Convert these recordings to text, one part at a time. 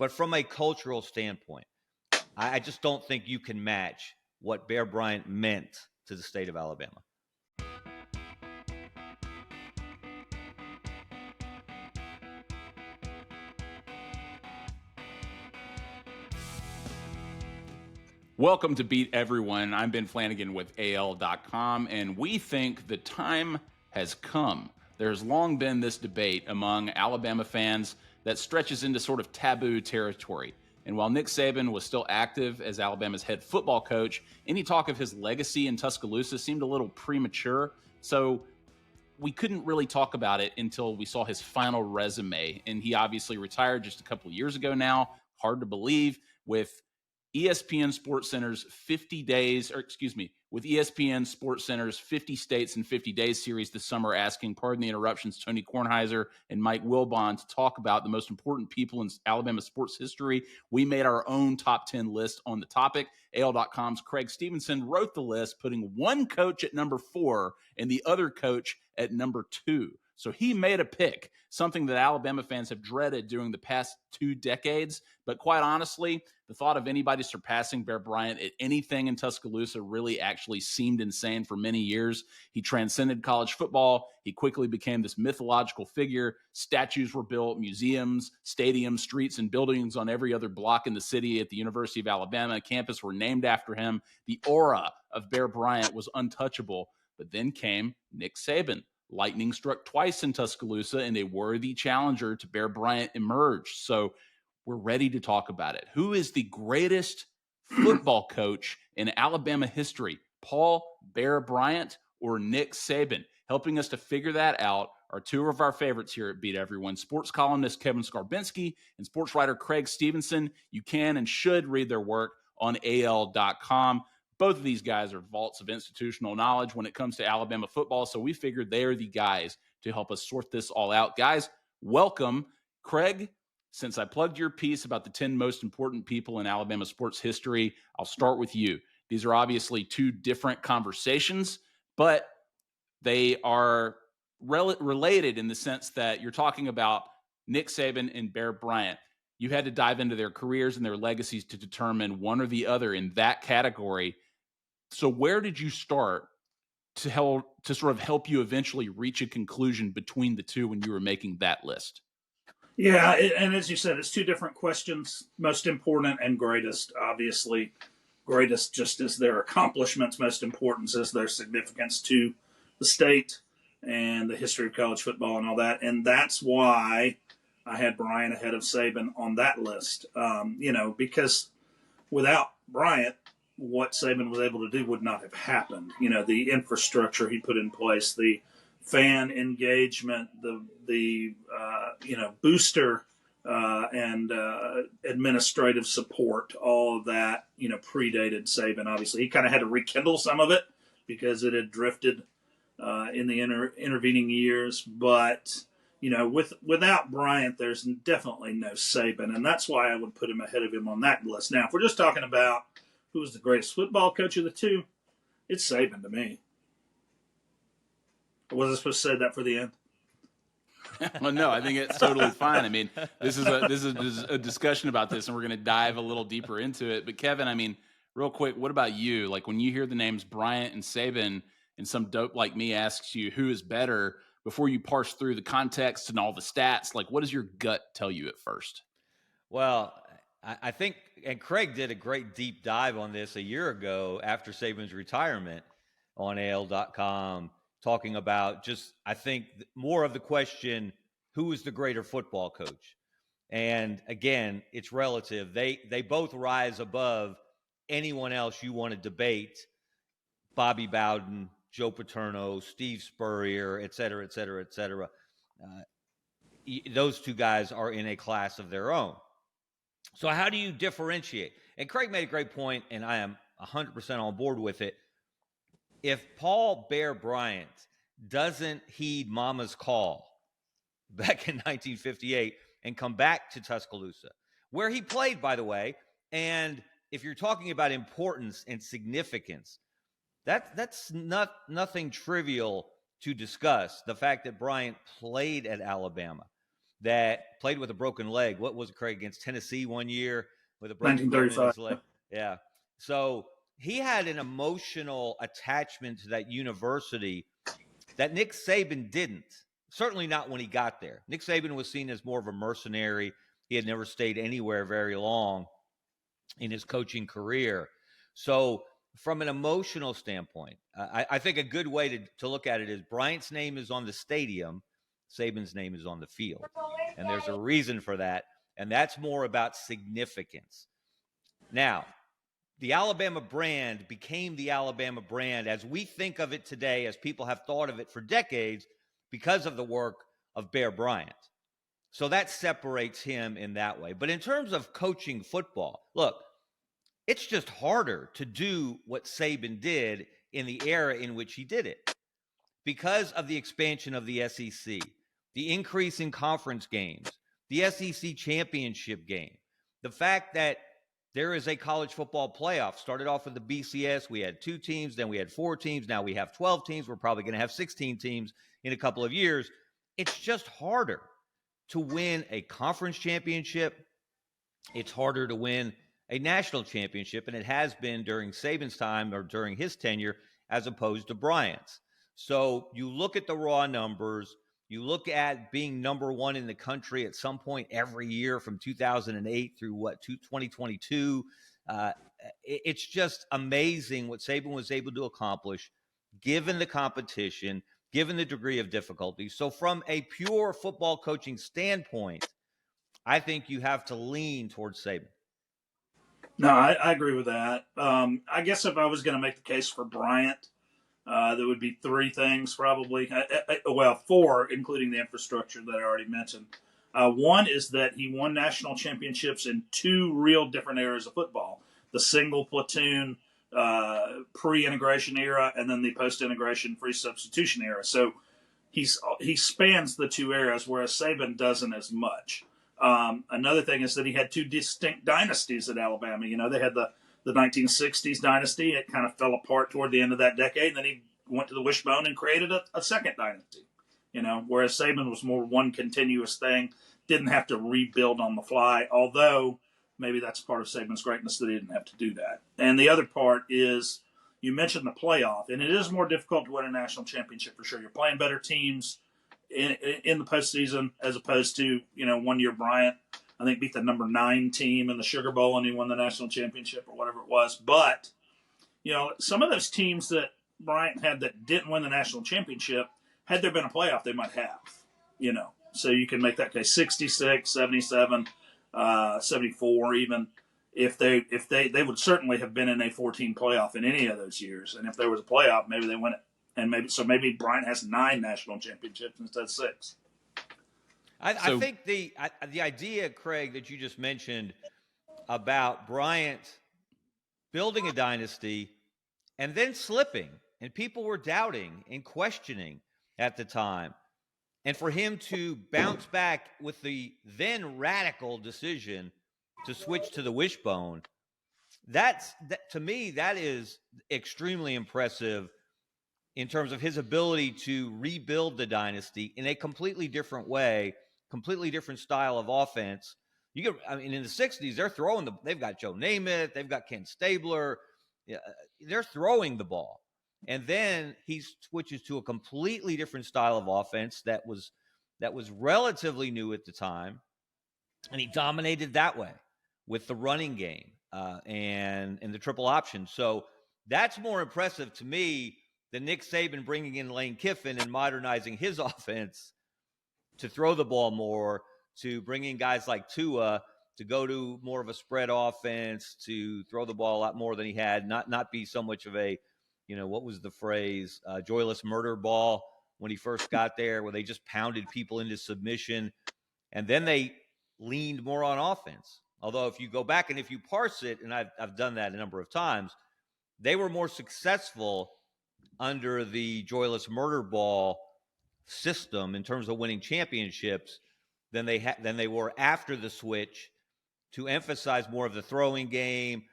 But from a cultural standpoint, I just don't think you can match what Bear Bryant meant to the state of Alabama. Welcome to Beat Everyone. I'm Ben Flanagan with AL.com, and we think the time has come. There's long been this debate among Alabama fans that stretches into sort of taboo territory. And while Nick Saban was still active as Alabama's head football coach, any talk of his legacy in Tuscaloosa seemed a little premature. So we couldn't really talk about it until we saw his final resume. And he obviously retired just a couple of years ago now. Hard to believe, with ESPN SportsCenter's 50 days, with ESPN SportsCenter's 50 States in 50 Days series this summer, asking, pardon the interruptions, Tony Kornheiser and Mike Wilbon to talk about the most important people in Alabama sports history. We made our own top 10 list on the topic. AL.com's Creg Stephenson wrote the list, putting one coach at number 4 and the other coach at number 2. So he made a pick, something that Alabama fans have dreaded during the past 2 decades. But quite honestly, the thought of anybody surpassing Bear Bryant at anything in Tuscaloosa really actually seemed insane for many years. He transcended college football. He quickly became this mythological figure. Statues were built, museums, stadiums, streets, and buildings on every other block in the city at the University of Alabama campus were named after him. The aura of Bear Bryant was untouchable. But then came Nick Saban. Lightning struck twice in Tuscaloosa, and a worthy challenger to Bear Bryant emerged. So we're ready to talk about it. Who is the greatest football coach in Alabama history? Paul Bear Bryant or Nick Saban? Helping us to figure that out are 2 of our favorites here at Beat Everyone. Sports columnist Kevin Scarbinsky and sports writer Creg Stephenson. You can and should read their work on AL.com. Both of these guys are vaults of institutional knowledge when it comes to Alabama football, so we figured they are the guys to help us sort this all out. Guys, welcome. Creg, since I plugged your piece about the 10 most important people in Alabama sports history, I'll start with you. These are obviously 2 different conversations, but they are related in the sense that you're talking about Nick Saban and Bear Bryant. You had to dive into their careers and their legacies to determine one or the other in that category. So where did you start to sort of help you eventually reach a conclusion between the 2 when you were making that list? Yeah, and as you said, it's 2 different questions, most important and greatest. Obviously, greatest just as their accomplishments, most important as their significance to the state and the history of college football and all that. And that's why I had Bryant ahead of Saban on that list, because without Bryant, what Saban was able to do would not have happened. The infrastructure he put in place, the fan engagement, the booster and administrative support, all of that, predated Saban. Obviously, he kind of had to rekindle some of it because it had drifted in the intervening years. But without Bryant, there's definitely no Saban, and that's why I would put him ahead of him on that list. Now, if we're just talking about who was the greatest football coach of the 2, it's Saban to me. Was I supposed to say that for the end? Well, no, I think it's totally fine. I mean, this is a discussion about this, and we're going to dive a little deeper into it. But Kevin, I mean, real quick, what about you? Like when you hear the names Bryant and Saban, and some dope like me asks you who is better, before you parse through the context and all the stats, like what does your gut tell you at first? Well, I think, and Creg did a great deep dive on this a year ago after Saban's retirement on AL.com, talking about just, I think, more of the question, who is the greater football coach? And again, it's relative. They both rise above anyone else you want to debate. Bobby Bowden, Joe Paterno, Steve Spurrier, et cetera, et cetera, et cetera. Those 2 guys are in a class of their own. So how do you differentiate? And Creg made a great point, and I am 100% on board with it. If Paul Bear Bryant doesn't heed Mama's call back in 1958 and come back to Tuscaloosa, where he played, by the way, and if you're talking about importance and significance, that's nothing trivial to discuss, the fact that Bryant played at Alabama, that played with a broken leg. What was it, Craig, against Tennessee one year with a broken bone in his leg? Yeah. So he had an emotional attachment to that university that Nick Saban didn't. Certainly not when he got there. Nick Saban was seen as more of a mercenary. He had never stayed anywhere very long in his coaching career. So from an emotional standpoint, I think a good way to look at it is Bryant's name is on the stadium, Saban's name is on the field. And there's a reason for that. And that's more about significance. Now, the Alabama brand became the Alabama brand as we think of it today, as people have thought of it for decades, because of the work of Bear Bryant. So that separates him in that way. But in terms of coaching football, look, it's just harder to do what Saban did in the era in which he did it because of the expansion of the SEC, the increase in conference games, the SEC championship game, the fact that there is a college football playoff. Started off with the BCS. We had 2 teams. Then we had 4 teams. Now we have 12 teams. We're probably going to have 16 teams in a couple of years. It's just harder to win a conference championship. It's harder to win a national championship, and it has been during Saban's time or during his tenure as opposed to Bryant's. So you look at the raw numbers. You look at being number 1 in the country at some point every year from 2008 through 2022. It's just amazing what Saban was able to accomplish given the competition, given the degree of difficulty. So from a pure football coaching standpoint, I think you have to lean towards Saban. No, I agree with that. I guess if I was going to make the case for Bryant, there would be 3 things probably. Well, 4, including the infrastructure that I already mentioned. One is that he won national championships in 2 real different eras of football: the single platoon pre-integration era, and then the post-integration free substitution era. So he spans the 2 eras, whereas Saban doesn't as much. Another thing is that he had 2 distinct dynasties at Alabama. You know, they had the 1960s dynasty. It kind of fell apart toward the end of that decade. And then he went to the wishbone and created a second dynasty, you know, whereas Saban was more one continuous thing, didn't have to rebuild on the fly, although maybe that's part of Saban's greatness that he didn't have to do that. And the other part is, you mentioned the playoff, and it is more difficult to win a national championship for sure. You're playing better teams in the postseason as opposed to, you know, one year Bryant, I think, beat the number 9 team in the Sugar Bowl and he won the national championship or whatever it was. But, you know, some of those teams that Bryant had that didn't win the national championship, had there been a playoff, they might have, you know. So you can make that case 66, 77, 74 even. If they would certainly have been in a 14 playoff in any of those years. And if there was a playoff, maybe they win it. And maybe Bryant has 9 national championships instead of 6. I think the idea, Craig, that you just mentioned about Bryant building a dynasty and then slipping, and people were doubting and questioning at the time, and for him to bounce back with the then radical decision to switch to the wishbone, to me, that is extremely impressive in terms of his ability to rebuild the dynasty in a completely different way, completely different style of offense. In the 60s, they've got Joe Namath, they've got Ken Stabler. They're throwing the ball. And then he switches to a completely different style of offense that was relatively new at the time. And he dominated that way with the running game and the triple option. So that's more impressive to me than Nick Saban bringing in Lane Kiffin and modernizing his offense to throw the ball more, to bring in guys like Tua to go to more of a spread offense, to throw the ball a lot more than he had, not be so much of a, you know, what was the phrase, joyless murder ball when he first got there, where they just pounded people into submission. And then they leaned more on offense. Although if you go back and if you parse it, and I've done that a number of times, they were more successful under the joyless murder ball system in terms of winning championships than they were after the switch to emphasize more of the throwing game.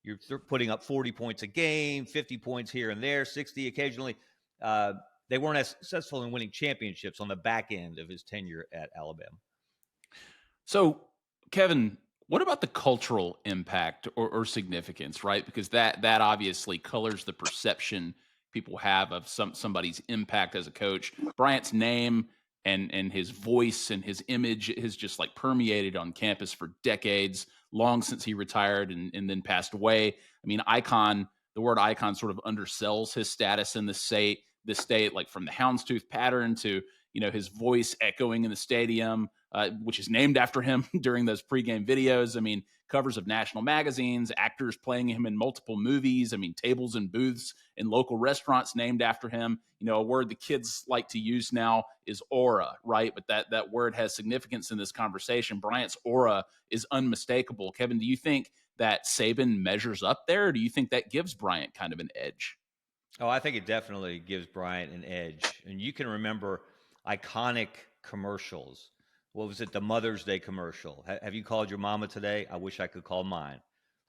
You're putting up 40 points a game, 50 points here and there, 60 occasionally. They weren't as successful in winning championships on the back end of his tenure at Alabama. So, Kevin, what about the cultural impact or significance, right? Because that obviously colors the perception people have of somebody's impact as a coach. Bryant's name and his voice and his image has just like permeated on campus for decades, long since he retired and then passed away. I mean, icon, the word icon sort of undersells his status in the state, like from the houndstooth pattern to, his voice echoing in the stadium, which is named after him during those pregame videos. I mean, covers of national magazines, actors playing him in multiple movies. I mean, tables and booths in local restaurants named after him. A word the kids like to use now is aura, right? But that word has significance in this conversation. Bryant's aura is unmistakable. Kevin, do you think that Saban measures up there, or do you think that gives Bryant kind of an edge? Oh, I think it definitely gives Bryant an edge. And you can remember iconic commercials. What was it? The Mother's Day commercial. Have you called your mama today? I wish I could call mine.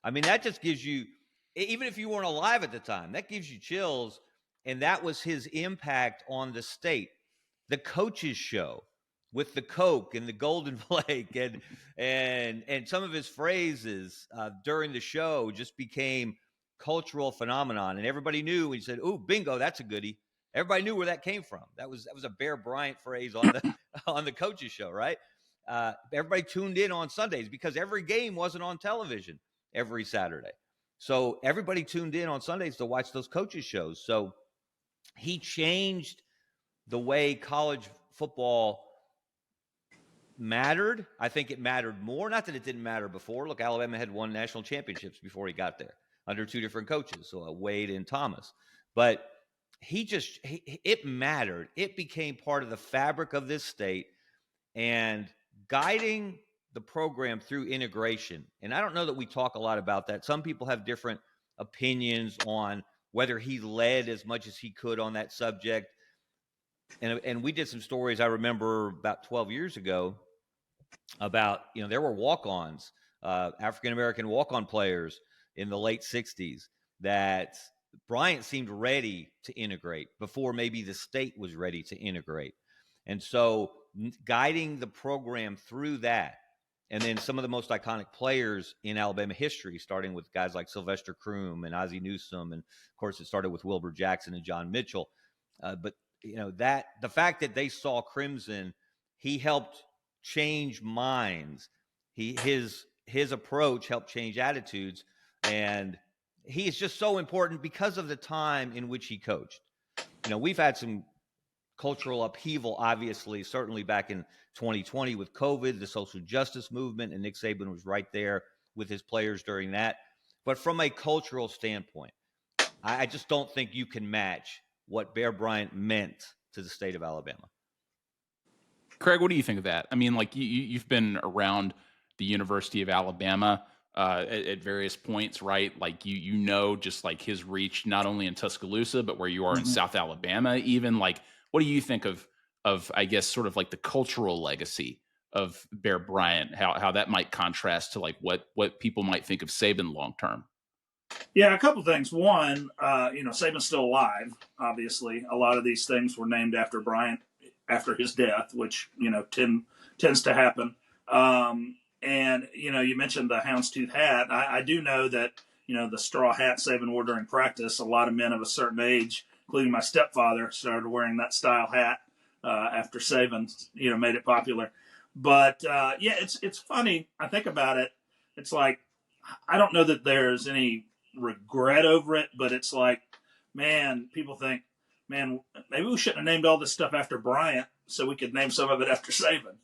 I mean, that just gives you, even if you weren't alive at the time, that gives you chills. And that was his impact on the state. The Coaches Show with the Coke and the Golden Flake and some of his phrases during the show just became cultural phenomenon, and everybody knew when he said, "Ooh, bingo, that's a goodie." Everybody knew where that came from. That was a Bear Bryant phrase on the on the Coaches Show, right? Everybody tuned in on Sundays because every game wasn't on television every Saturday, so everybody tuned in on Sundays to watch those Coaches shows. So he changed the way college football mattered. I think it mattered more. Not that it didn't matter before. Look, Alabama had won national championships before he got there under two different coaches, so Wade and Thomas. But it mattered. It became part of the fabric of this state and guiding the program through integration. And I don't know that we talk a lot about that. Some people have different opinions on whether he led as much as he could on that subject. And we did some stories, I remember about 12 years ago, about, there were walk-ons, African-American walk-on players in the late 60s that Bryant seemed ready to integrate before maybe the state was ready to integrate. And so guiding the program through that, and then some of the most iconic players in Alabama history, starting with guys like Sylvester Croom and Ozzie Newsome, and of course it started with Wilbur Jackson and John Mitchell. But that the fact that they saw Crimson, he helped change minds. His approach helped change attitudes, and he is just so important because of the time in which he coached. We've had some cultural upheaval, obviously, certainly back in 2020 with COVID, the social justice movement, and Nick Saban was right there with his players during that. But from a cultural standpoint, I just don't think you can match what Bear Bryant meant to the state of Alabama. Creg, what do you think of that? I mean, like you've been around the University of Alabama at various points, right? Like just like his reach, not only in Tuscaloosa, but where you are in South Alabama, even. Like, what do you think of I guess sort of like the cultural legacy of Bear Bryant? How that might contrast to like what people might think of Saban long term? Yeah, a couple things. One, Saban's still alive. Obviously, a lot of these things were named after Bryant after his death, which tends to happen. And you mentioned the houndstooth hat. I do know that the straw hat Saban wore during practice. A lot of men of a certain age, including my stepfather, started wearing that style hat after Saban made it popular. But it's funny. I think about it. It's like I don't know that there's any regret over it, but it's like, man, people think, man, maybe we shouldn't have named all this stuff after Bryant so we could name some of it after Saban.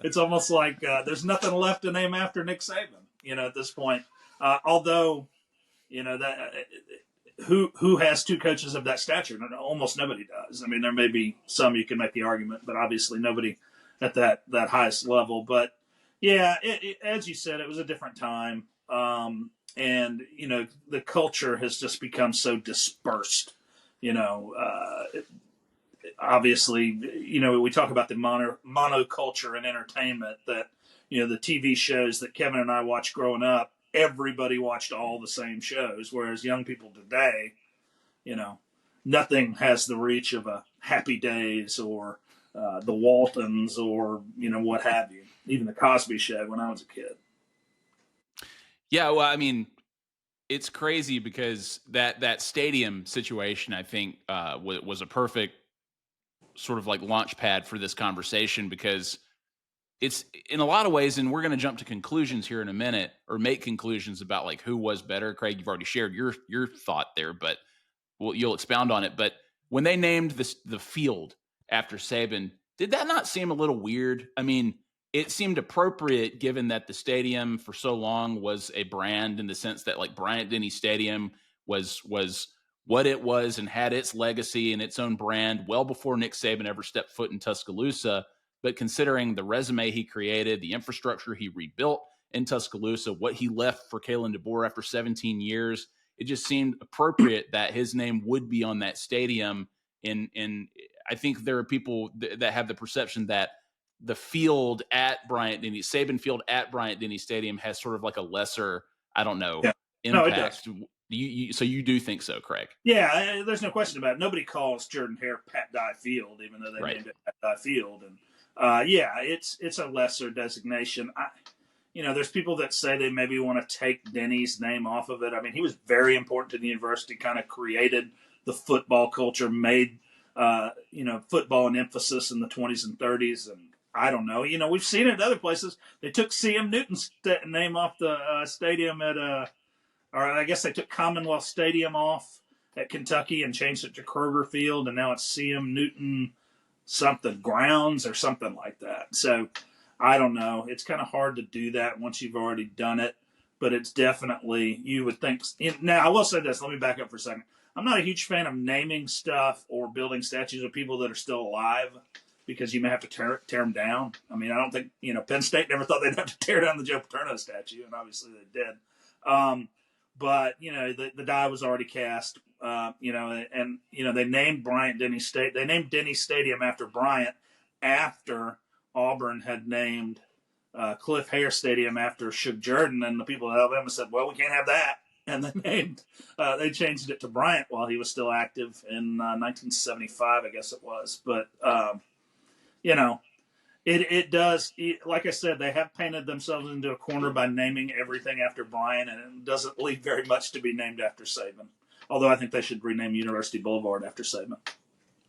It's almost like there's nothing left to name after Nick Saban, at this point. Although, that who has two coaches of that stature? Almost nobody does. I mean, there may be some you can make the argument, but obviously nobody at that highest level. But yeah, as you said, it was a different time. And the culture has just become so dispersed. Obviously, we talk about the monoculture in entertainment that the TV shows that Kevin and I watched growing up. Everybody watched all the same shows, whereas young people today, nothing has the reach of a Happy Days or the Waltons or what have you. even the Cosby Show when I was a kid. Yeah, well, I mean, it's crazy because that stadium situation, I think, was a perfect sort of like launch pad for this conversation, because it's in a lot of ways, and we're going to jump to conclusions here in a minute, or make conclusions about like who was better. Craig, you've already shared your thought there, but you'll expound on it. But when they named the field after Saban, did that not seem a little weird? I mean, it seemed appropriate given that the stadium for so long was a brand, in the sense that like Bryant-Denny Stadium was what it was and had its legacy and its own brand well before Nick Saban ever stepped foot in Tuscaloosa. But considering the resume he created, the infrastructure he rebuilt in Tuscaloosa, what he left for Kalen DeBoer after 17 years, it just seemed appropriate that his name would be on that stadium. And I think there are people that have the perception that the field at Bryant-Denny, Saban Field at Bryant-Denny Stadium, has sort of like a lesser, I don't know, Yeah. No, it does. impact. So you do think so, Craig? Yeah, there's no question about it. Nobody calls Jordan Hare Pat Dye Field, even though they Right. named it Pat Dye Field. And yeah, it's a lesser designation. There's people that say they maybe want to take Denny's name off of it. I mean, he was very important to the university, kind of created the football culture, made, football an emphasis in the 20s and 30s. And I don't know, we've seen it in other places. They took C.M. Newton's name off the stadium or I guess they took Commonwealth Stadium off at Kentucky and changed it to Kroger Field. And now it's C.M. Newton something grounds or something like that. So I don't know. It's kind of hard to do that once you've already done it, but it's definitely, you would think. Now, I will say this. Let me back up for a second. I'm not a huge fan of naming stuff or building statues of people that are still alive, because you may have to tear them down. I mean, I don't think, Penn State never thought they'd have to tear down the Joe Paterno statue, and obviously they did. But, the die was already cast, and they named Bryant-Denny State. They named Denny Stadium after Bryant, after Auburn had named Cliff Hare Stadium after Shug Jordan, and the people at Alabama said, well, we can't have that. And they changed it to Bryant while he was still active in 1975, I guess it was. But, it does, like I said, they have painted themselves into a corner by naming everything after Bryant, and it doesn't leave very much to be named after Saban. Although I think they should rename University Boulevard after Saban.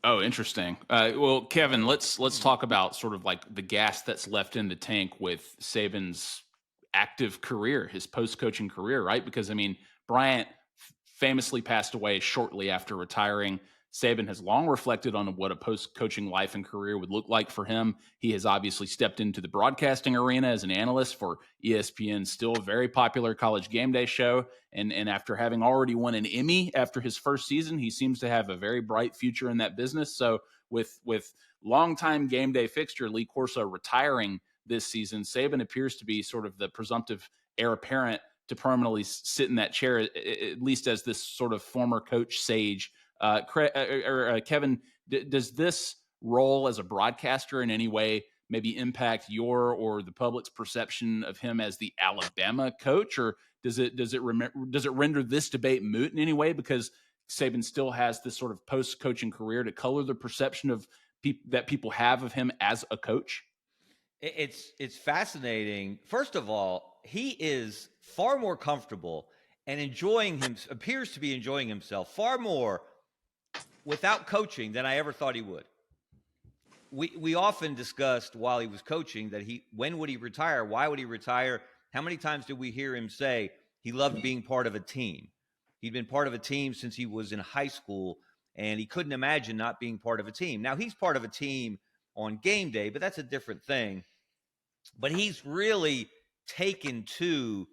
Oh, interesting. Well, Kevin, let's talk about sort of like the gas that's left in the tank with Saban's active career, his post-coaching career, right? Because, I mean, Bryant famously passed away shortly after retiring. Saban has long reflected on what a post-coaching life and career would look like for him. He has obviously stepped into the broadcasting arena as an analyst for ESPN's still very popular College Game Day show. And after having already won an Emmy after his first season, he seems to have a very bright future in that business. So with longtime Game Day fixture Lee Corso retiring this season, Saban appears to be sort of the presumptive heir apparent to permanently sit in that chair, at least as this sort of former coach sage. Kevin, does this role as a broadcaster in any way maybe impact your or the public's perception of him as the Alabama coach, or does it render this debate moot in any way, because Saban still has this sort of post-coaching career to color the perception of that people have of him as a coach? It's fascinating. First of all, he is far more comfortable and appears to be enjoying himself far more without coaching than I ever thought he would. We often discussed while he was coaching that when would he retire? Why would he retire? How many times did we hear him say he loved being part of a team? He'd been part of a team since he was in high school, and he couldn't imagine not being part of a team. Now, he's part of a team on game day, but that's a different thing. But he's really taken to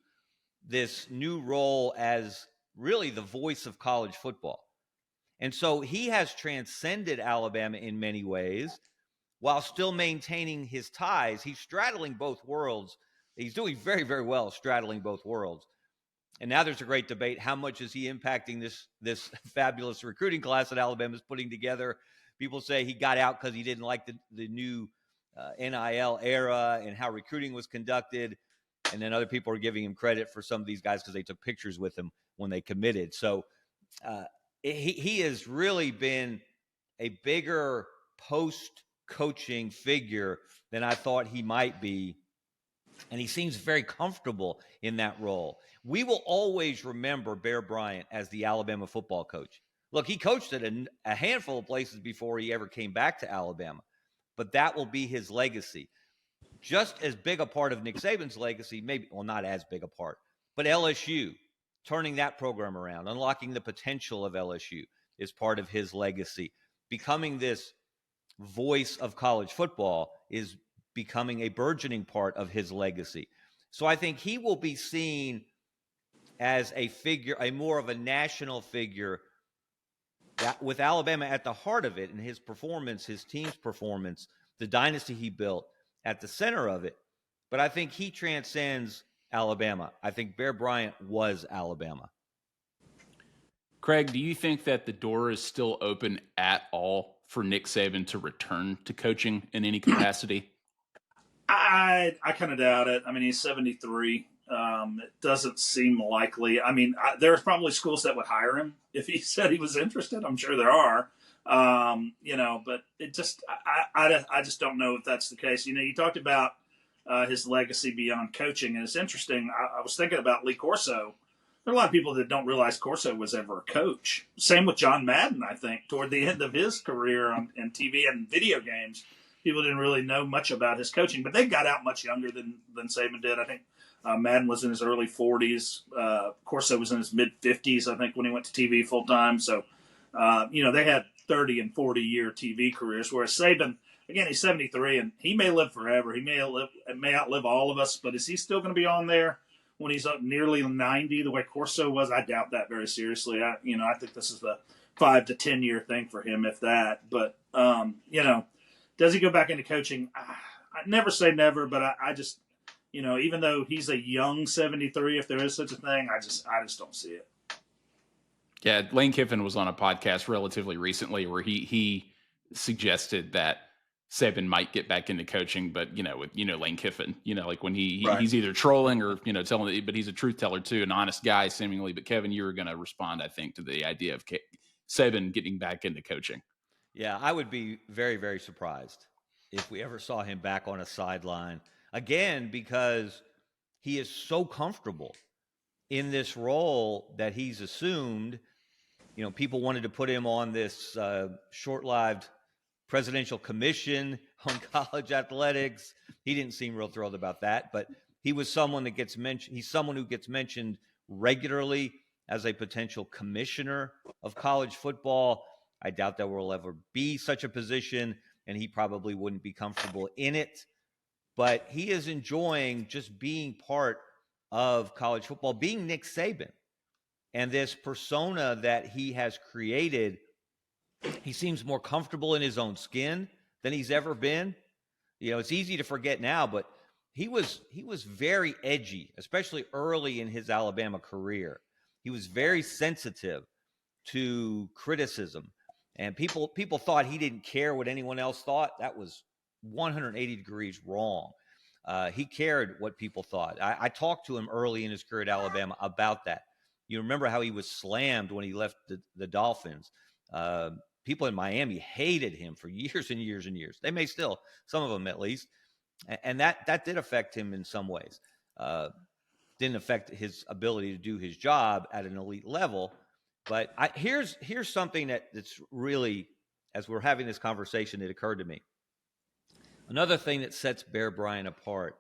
this new role as really the voice of college football. And so he has transcended Alabama in many ways while still maintaining his ties. He's straddling both worlds. He's doing very, very well straddling both worlds. And now there's a great debate. How much is he impacting this fabulous recruiting class that Alabama's putting together? People say he got out because he didn't like the new NIL era and how recruiting was conducted. And then other people are giving him credit for some of these guys because they took pictures with him when they committed. So he has really been a bigger post-coaching figure than I thought he might be And he seems very comfortable in that role. We will always remember Bear Bryant as the Alabama football coach. Look, he coached at a handful of places before he ever came back to Alabama, but that will be his legacy. Just as big a part of Nick Saban's legacy, maybe, well, not as big a part, but LSU, turning that program around, unlocking the potential of LSU is part of his legacy. Becoming this voice of college football is becoming a burgeoning part of his legacy. So I think he will be seen as a figure, a more of a national figure, that with Alabama at the heart of it and his performance, his team's performance, the dynasty he built at the center of it. But I think he transcends Alabama. I think Bear Bryant was Alabama. Creg, do you think that the door is still open at all for Nick Saban to return to coaching in any capacity? I kind of doubt it. I mean, he's 73. It doesn't seem likely. I mean, there's probably schools that would hire him if he said he was interested. I'm sure there are. But it just, I just don't know if that's the case. You talked about his legacy beyond coaching, and it's interesting. I was thinking about Lee Corso. There are a lot of people that don't realize Corso was ever a coach. Same with John Madden, I think, toward the end of his career on TV and video games. People didn't really know much about his coaching, but they got out much younger than Saban did. I think Madden was in his early 40s. Corso was in his mid-50s, I think, when he went to TV full-time. So, they had 30 and 40-year TV careers, whereas Saban, again, he's 73, and he may live forever. He may outlive all of us, but is he still going to be on there when he's up nearly 90 the way Corso was? I doubt that very seriously. I think this is the 5 to 10 year thing for him, if that. But, does he go back into coaching? I never say never, but I just, even though he's a young 73, if there is such a thing, I just don't see it. Yeah, Lane Kiffin was on a podcast relatively recently where he suggested that Saban might get back into coaching, but Lane Kiffin, like when he's either trolling or telling, but he's a truth teller too, an honest guy seemingly. But Kevin, you were going to respond, I think, to the idea of Saban getting back into coaching. Yeah, I would be very, very surprised if we ever saw him back on a sideline again, because he is so comfortable in this role that he's assumed. People wanted to put him on this short-lived presidential commission on college athletics. He didn't seem real thrilled about that, but he was someone that gets mentioned. He's someone who gets mentioned regularly as a potential commissioner of college football. I doubt there will ever be such a position, and he probably wouldn't be comfortable in it. But he is enjoying just being part of college football, being Nick Saban. And this persona that he has created, he seems more comfortable in his own skin than he's ever been. It's easy to forget now, but he was very edgy, especially early in his Alabama career. He was very sensitive to criticism. And people thought he didn't care what anyone else thought. That was 180 degrees wrong. He cared what people thought. I talked to him early in his career at Alabama about that. You remember how he was slammed when he left the Dolphins. People in Miami hated him for years and years and years. They may still, some of them at least. And that did affect him in some ways. Didn't affect his ability to do his job at an elite level. But here's something that's really, as we're having this conversation, it occurred to me. Another thing that sets Bear Bryant apart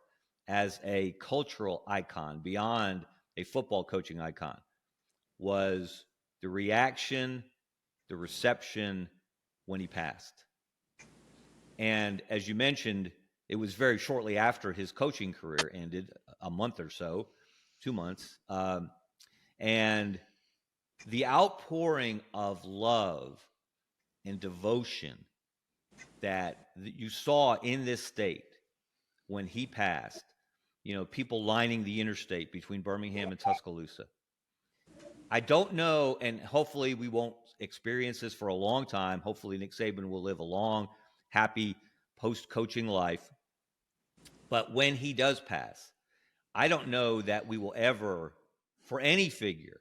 as a cultural icon beyond a football coaching icon was the reaction, the reception when he passed. And as you mentioned, it was very shortly after his coaching career ended, a month or so, 2 months. And the outpouring of love and devotion that you saw in this state when he passed, people lining the interstate between Birmingham and Tuscaloosa. I don't know, and hopefully we won't experience this for a long time. Hopefully Nick Saban will live a long, happy post-coaching life. But when he does pass, I don't know that we will ever, for any figure,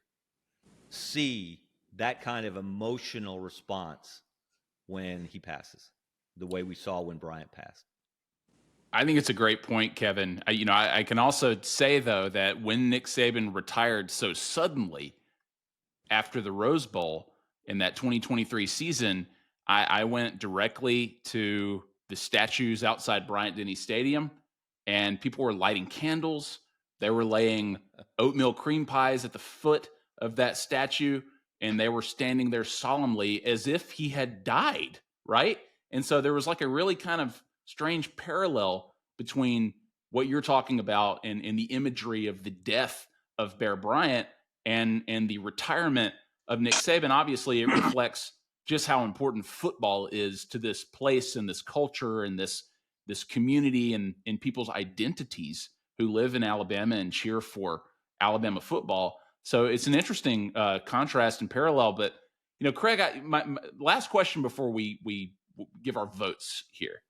see that kind of emotional response when he passes, the way we saw when Bryant passed. I think it's a great point, Kevin. I can also say, though, that when Nick Saban retired so suddenly after the Rose Bowl in that 2023 season, I went directly to the statues outside Bryant Denny Stadium, and people were lighting candles. They were laying oatmeal cream pies at the foot of that statue, and they were standing there solemnly as if he had died, right? And so there was like a really kind of strange parallel between what you're talking about and the imagery of the death of Bear Bryant and the retirement of Nick Saban. Obviously, it reflects just how important football is to this place and this culture and this community and people's identities who live in Alabama and cheer for Alabama football. So it's an interesting contrast and parallel. But Craig, my last question before we give our votes here: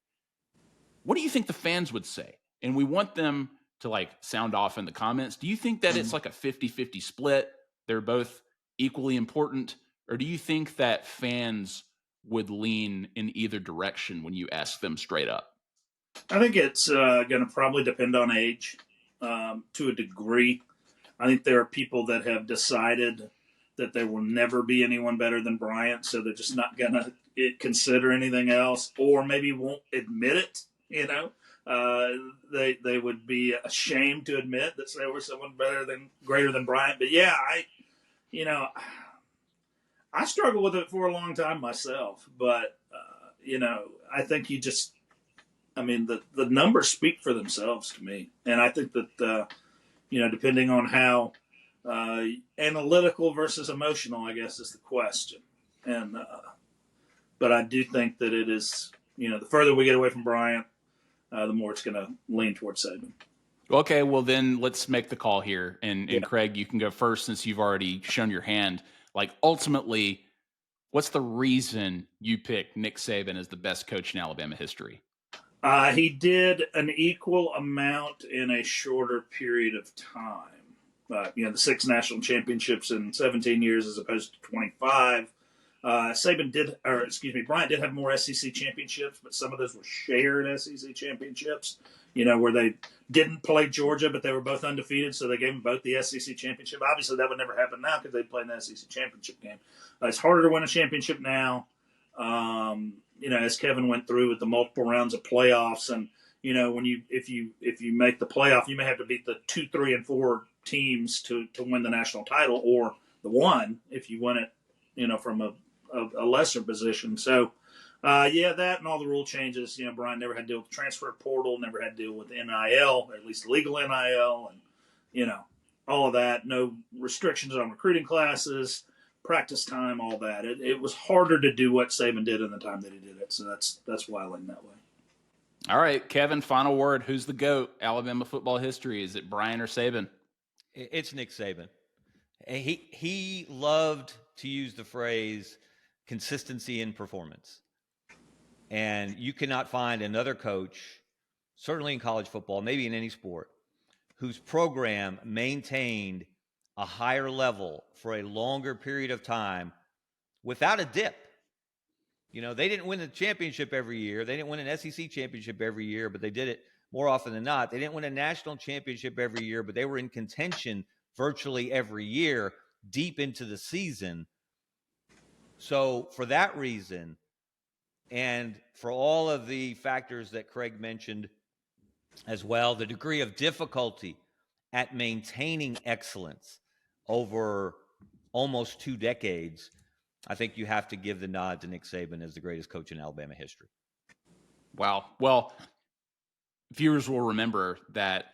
what do you think the fans would say? And we want them to like sound off in the comments. Do you think that it's like a 50-50 split? They're both equally important? Or do you think that fans would lean in either direction when you ask them straight up? I think it's going to probably depend on age to a degree. I think there are people that have decided that there will never be anyone better than Bryant, so they're just not going to consider anything else, or maybe won't admit it. They would be ashamed to admit that there was someone greater than Bryant. But yeah, I struggled with it for a long time myself. But I think the numbers speak for themselves to me, and I think that depending on how analytical versus emotional, I guess, is the question. And but I do think that it is, the further we get away from Bryant, the more it's going to lean towards Saban. Okay, well then let's make the call here. And Craig, you can go first since you've already shown your hand. Like, ultimately, what's the reason you picked Nick Saban as the best coach in Alabama history? He did an equal amount in a shorter period of time. The 6 national championships in 17 years as opposed to 25. Bryant did have more SEC championships, but some of those were shared SEC championships, where they didn't play Georgia, but they were both undefeated, so they gave them both the SEC championship. Obviously, that would never happen now because they play in the SEC championship game. It's harder to win a championship now, as Kevin went through with the multiple rounds of playoffs. And, if you make the playoff, you may have to beat the 2, 3, and 4 teams to win the national title, or the 1 if you win it, from a lesser position. So, that and all the rule changes. Brian never had to deal with the transfer portal, never had to deal with NIL, or at least legal NIL, and, all of that. No restrictions on recruiting classes, practice time, all that. It was harder to do what Saban did in the time that he did it. So that's why I lean that way. All right, Kevin, final word. Who's the GOAT? Alabama football history. Is it Bryant or Saban? It's Nick Saban. He loved to use the phrase consistency in performance. And you cannot find another coach, certainly in college football, maybe in any sport, whose program maintained a higher level for a longer period of time without a dip. They didn't win the championship every year. They didn't win an SEC championship every year, but they did it more often than not. They didn't win a national championship every year, but they were in contention virtually every year deep into the season. So for that reason, and for all of the factors that Craig mentioned as well, the degree of difficulty at maintaining excellence over almost 2 decades, I think you have to give the nod to Nick Saban as the greatest coach in Alabama history. Wow. Well, viewers will remember that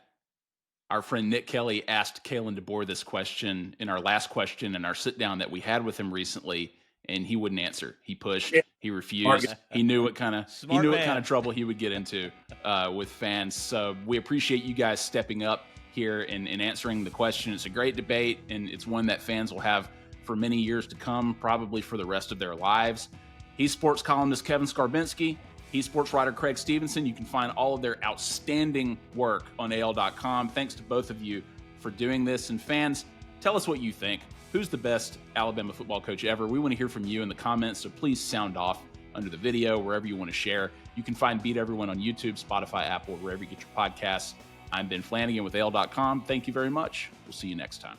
our friend Nick Kelly asked Kalen DeBoer this question in our last question in our sit-down that we had with him recently, and he wouldn't answer. He pushed. He refused. He knew what kind of trouble he would get into with fans. So we appreciate you guys stepping up here and answering the question. It's a great debate, and it's one that fans will have for many years to come, probably for the rest of their lives. He's sports columnist Kevin Scarbinsky. He's sports writer Craig Stephenson. You can find all of their outstanding work on AL.com. Thanks to both of you for doing this. And fans, tell us what you think. Who's the best Alabama football coach ever? We want to hear from you in the comments, so please sound off under the video, wherever you want to share. You can find Beat Everyone on YouTube, Spotify, Apple, wherever you get your podcasts. I'm Ben Flanagan with AL.com. Thank you very much. We'll see you next time.